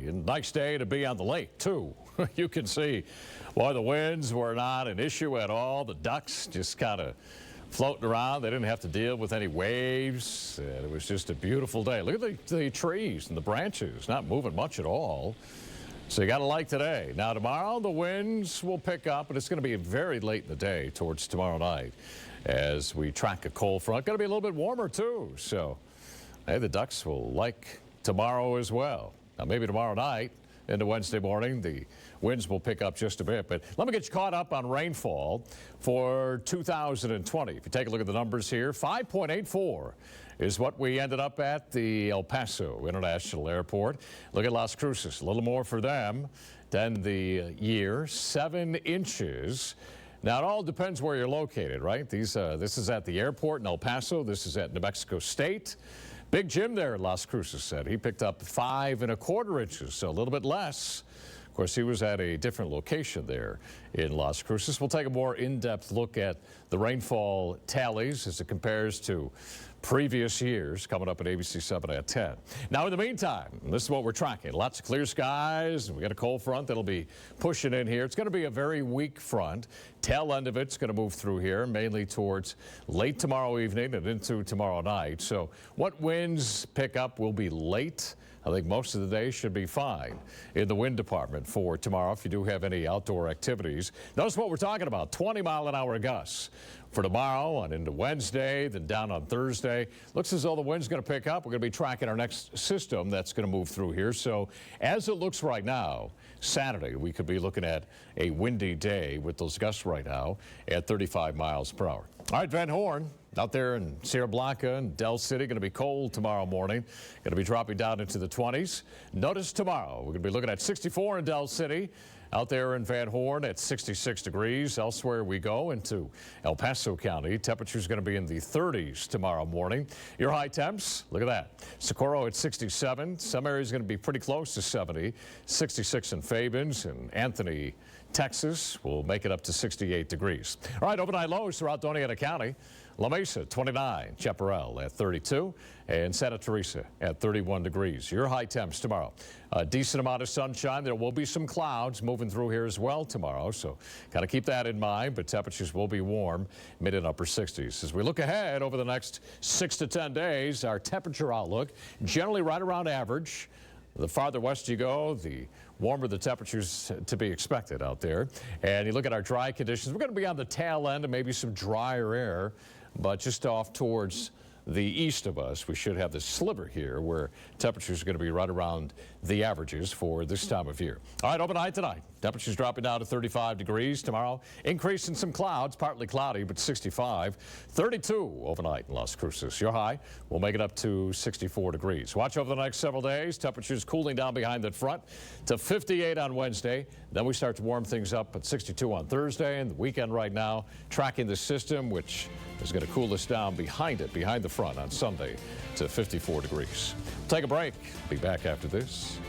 And nice day to be on the lake, too. You can see, boy, the winds were not an issue at all. The ducks just kind of floating around. They didn't have to deal with any waves. It was just a beautiful day. Look at the trees and the branches, not moving much at all. So you got to like today. Now tomorrow the winds will pick up, but it's going to be very late in the day towards tomorrow night as we track a cold front. Going to be a little bit warmer too. So hey, the ducks will like tomorrow as well. Now maybe tomorrow night into Wednesday morning, the winds will pick up just a bit. But let me get you caught up on rainfall for 2020. If you take a look at the numbers here, 5.84 is what we ended up at the El Paso International Airport. Look at Las Cruces, a little more for them than the year, 7 inches. Now, it all depends where you're located, right? This is at the airport in El Paso. This is at New Mexico State. Big Jim there at Las Cruces said he picked up 5¼ inches, so a little bit less. Of course, he was at a different location there in Las Cruces. We'll take a more in-depth look at the rainfall tallies as it compares to previous years coming up at ABC 7 at 10. Now, in the meantime, this is what we're tracking. Lots of clear skies. We got a cold front that'll be pushing in here. It's going to be a very weak front. Tail end of it's going to move through here, mainly towards late tomorrow evening and into tomorrow night. So what winds pick up will be late. I think most of the day should be fine in the wind department for tomorrow if you do have any outdoor activities. Notice what we're talking about, 20-mile-an-hour gusts for tomorrow and into Wednesday, then down on Thursday. Looks as though the wind's going to pick up. We're going to be tracking our next system that's going to move through here. So as it looks right now, Saturday, we could be looking at a windy day with those gusts right now at 35 miles per hour. All right, Van Horn, out there in Sierra Blanca and Del City, going to be cold tomorrow morning. Going to be dropping down into the 20s. Notice tomorrow, we're going to be looking at 64 in Del City. Out there in Van Horn at 66 degrees. Elsewhere we go into El Paso County. Temperature's going to be in the 30s tomorrow morning. Your high temps, look at that. Socorro at 67. Some areas going to be pretty close to 70. 66 in Fabens and Anthony, Texas will make it up to 68 degrees. All right, overnight lows throughout Doña County. La Mesa, 29, Chaparral at 32, and Santa Teresa at 31 degrees. Your high temps tomorrow. A decent amount of sunshine. There will be some clouds moving through here as well tomorrow, so kind of keep that in mind, but temperatures will be warm, mid and upper 60s. As we look ahead over the next 6 to 10 days, our temperature outlook generally right around average. The farther west you go, the warmer the temperatures to be expected out there. And you look at our dry conditions, we're going to be on the tail end and maybe some drier air, but just off towards the east of us, we should have this sliver here where temperatures are going to be right around the averages for this time of year. All right, overnight tonight, temperatures dropping down to 35 degrees. Tomorrow, increase in some clouds, partly cloudy, but 65. 32 overnight in Las Cruces. Your high will make it up to 64 degrees. Watch over the next several days. Temperatures cooling down behind that front to 58 on Wednesday. Then we start to warm things up at 62 on Thursday. And the weekend right now, tracking the system, which is going to cool us down behind the front on Sunday to 54 degrees. Take a break. Be back after this.